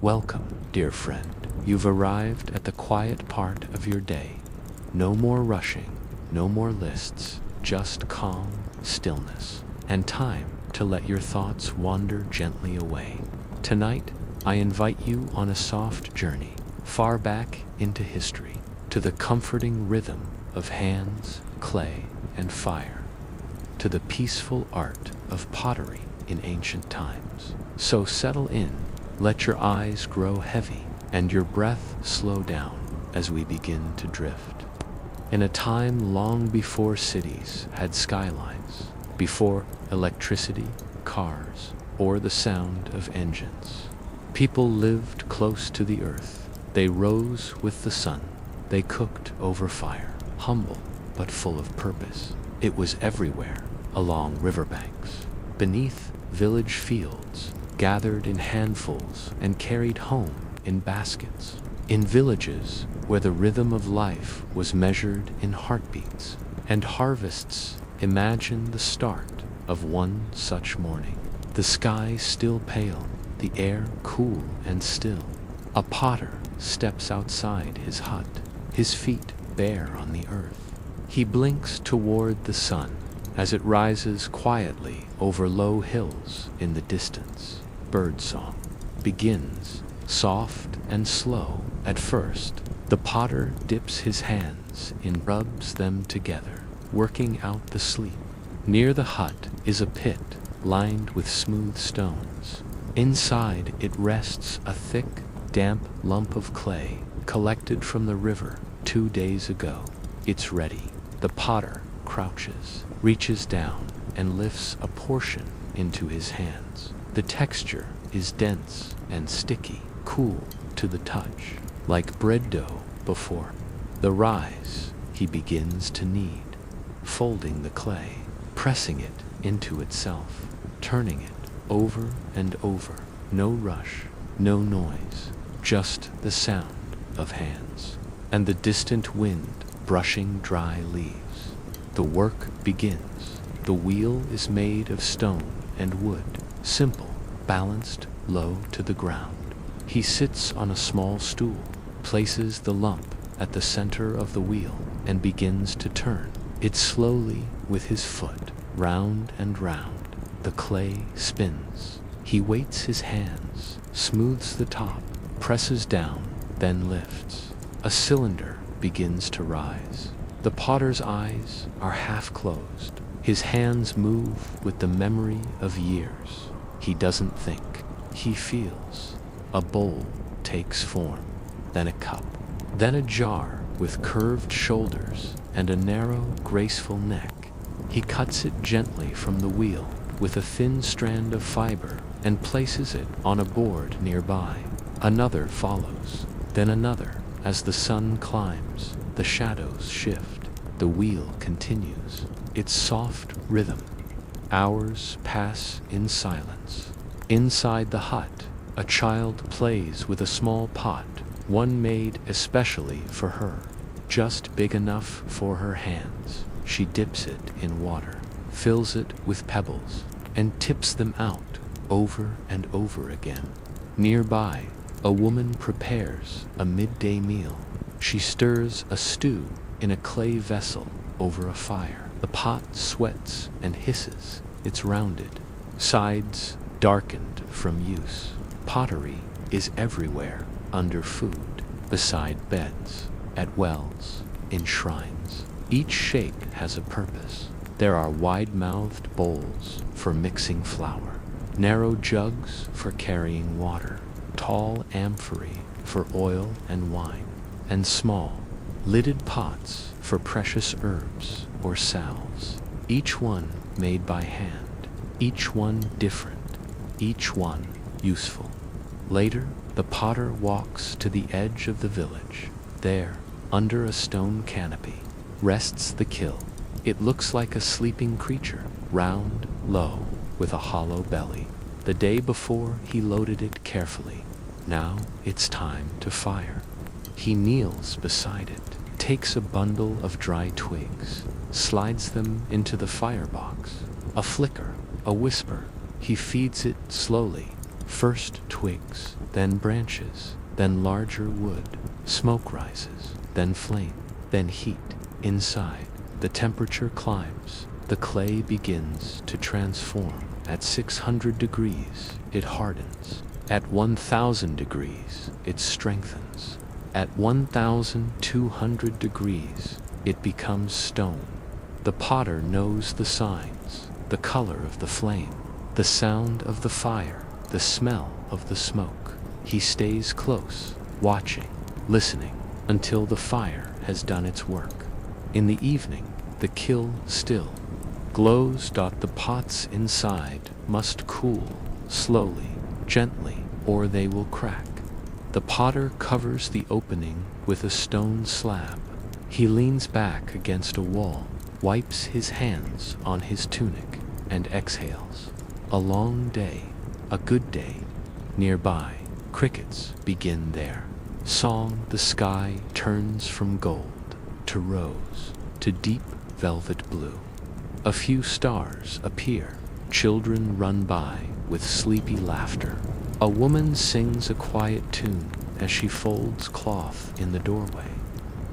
Welcome, dear friend. You've arrived at the quiet part of your day. No more rushing, no more lists, just calm stillness, and time to let your thoughts wander gently away. Tonight, I invite you on a soft journey, far back into history, to the comforting rhythm of hands, clay, and fire, to the peaceful art of pottery in ancient times. So settle in, let your eyes grow heavy, and your breath slow down as we begin to drift. In a time long before cities had skylines, before electricity, cars, or the sound of engines, people lived close to the earth. They rose with the sun. They cooked over fire, humble but full of purpose. It was everywhere, along riverbanks, beneath village fields, gathered in handfuls and carried home in baskets. In villages where the rhythm of life was measured in heartbeats and harvests, imagine the start of one such morning. The sky still pale, the air cool and still. A potter steps outside his hut, his feet bare on the earth. He blinks toward the sun as it rises quietly over low hills in the distance. Birdsong begins, soft and slow at first. The potter dips his hands and rubs them together, working out the sleep. Near the hut is a pit lined with smooth stones. Inside it rests a thick, damp lump of clay collected from the river 2 days ago. It's ready. The potter crouches, reaches down, and lifts a portion into his hands. The texture is dense and sticky, cool to the touch, like bread dough before. The rise he begins to knead, folding the clay, pressing it into itself, turning it over and over. No rush, no noise, just the sound of hands and the distant wind brushing dry leaves. The work begins. The wheel is made of stone and wood, simple, balanced low to the ground. He sits on a small stool, places the lump at the center of the wheel, and begins to turn it slowly with his foot, round and round. The clay spins. He weights his hands, smooths the top, presses down, then lifts. A cylinder begins to rise. The potter's eyes are half closed. His hands move with the memory of years. He doesn't think, he feels. A bowl takes form, then a cup, then a jar with curved shoulders and a narrow, graceful neck. He cuts it gently from the wheel with a thin strand of fiber and places it on a board nearby. Another follows, then another. As the sun climbs, the shadows shift. The wheel continues its soft rhythm. Hours pass in silence. Inside the hut, a child plays with a small pot, one made especially for her, just big enough for her hands. She dips it in water, fills it with pebbles, and tips them out over and over again. Nearby, a woman prepares a midday meal. She stirs a stew in a clay vessel over a fire. The pot sweats and hisses. It's rounded, sides darkened from use. Pottery is everywhere, under food, beside beds, at wells, in shrines. Each shape has a purpose. There are wide-mouthed bowls for mixing flour, narrow jugs for carrying water, tall amphorae for oil and wine, and small, lidded pots for precious herbs or salves. Each one made by hand, each one different, each one useful. Later, the potter walks to the edge of the village. There, under a stone canopy, rests the kiln. It looks like a sleeping creature, round, low, with a hollow belly. The day before, he loaded it carefully. Now it's time to fire. He kneels beside it, takes a bundle of dry twigs, slides them into the firebox. A flicker, a whisper. He feeds it slowly, First twigs, then branches, then larger wood. Smoke rises, then flame, then heat. Inside, the temperature climbs. The clay begins to transform. At 600 degrees, it hardens. At 1000 degrees, it strengthens. At 1200 degrees, it becomes stone. The potter knows the signs, the color of the flame, the sound of the fire, the smell of the smoke. He stays close, watching, listening, until the fire has done its work. In the evening, the kiln still glows. The pots inside must cool, slowly, gently, or they will crack. The potter covers the opening with a stone slab. He leans back against a wall, wipes his hands on his tunic, and exhales. A long day, a good day. Nearby, crickets begin their song. The sky turns from gold to rose to deep velvet blue. A few stars appear. Children run by with sleepy laughter. A woman sings a quiet tune as she folds cloth in the doorway.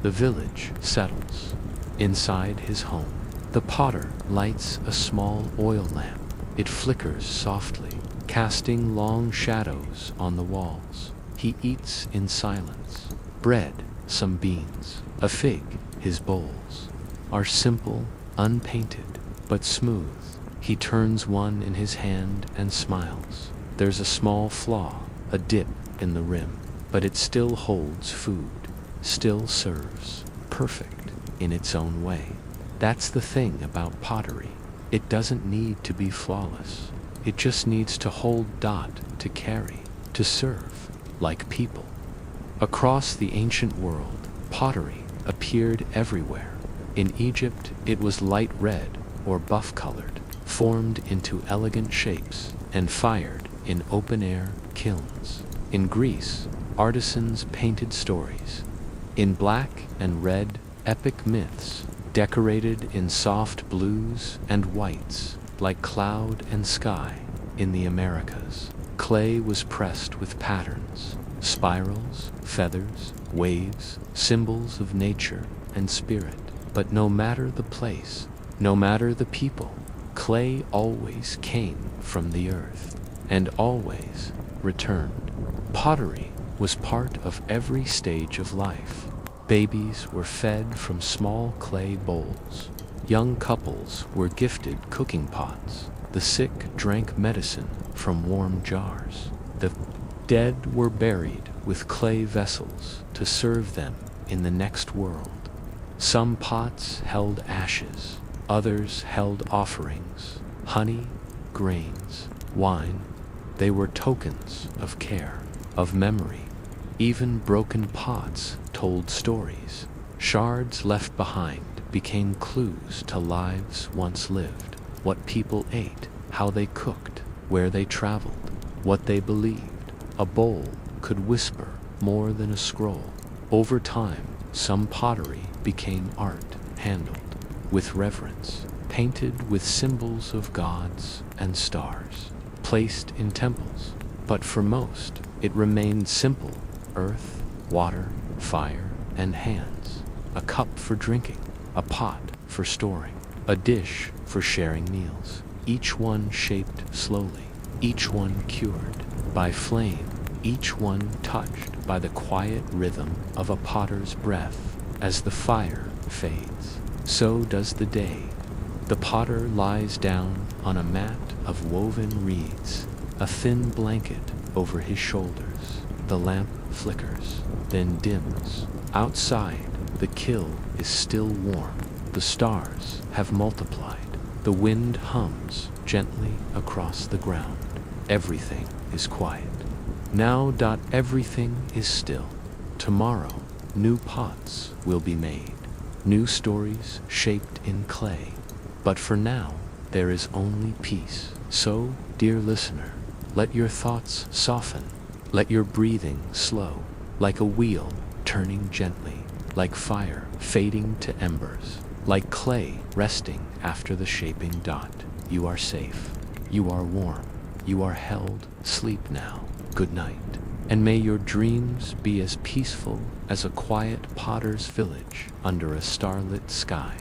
The village settles. Inside his home, the potter lights a small oil lamp. It flickers softly, casting long shadows on the walls. He eats in silence. Bread, some beans, a fig. His bowls are simple, unpainted, but smooth. He turns one in his hand and smiles. There's a small flaw, a dip in the rim, but it still holds food, still serves, perfect in its own way. That's the thing about pottery. It doesn't need to be flawless. It just needs to hold, to carry, to serve, like people. Across the ancient world, pottery appeared everywhere. In Egypt, it was light red or buff-colored, formed into elegant shapes, and fired in open-air kilns. In Greece, artisans painted stories. In black and red, epic myths, decorated in soft blues and whites, like cloud and sky. In the Americas, clay was pressed with patterns, spirals, feathers, waves, symbols of nature and spirit. But no matter the place, no matter the people, clay always came from the earth, and always returned. Pottery was part of every stage of life. Babies were fed from small clay bowls. Young couples were gifted cooking pots. The sick drank medicine from warm jars. The dead were buried with clay vessels to serve them in the next world. Some pots held ashes, others held offerings, honey, grains, wine. They were tokens of care, of memory. Even broken pots told stories. Shards left behind became clues to lives once lived. What people ate, how they cooked, where they traveled, what they believed. A bowl could whisper more than a scroll. Over time, some pottery became art, handled with reverence, painted with symbols of gods and stars, placed in temples. But for most, it remained simple: earth, water, fire, and hands. A cup for drinking, a pot for storing, a dish for sharing meals. Each one shaped slowly, each one cured by flame, each one touched by the quiet rhythm of a potter's breath. As the fire fades, so does the day. The potter lies down on a mat of woven reeds, a thin blanket over his shoulders. The lamp flickers, then dims. Outside, the kiln is still warm. The stars have multiplied. The wind hums gently across the ground. Everything is quiet. Now, everything is still. Tomorrow, new pots will be made, new stories shaped in clay. But for now, there is only peace. So, dear listener, let your thoughts soften. Let your breathing slow, like a wheel turning gently, like fire fading to embers, like clay resting after the shaping dot. You are safe. You are warm. You are held. Sleep now. Good night. And may your dreams be as peaceful as a quiet potter's village under a starlit sky.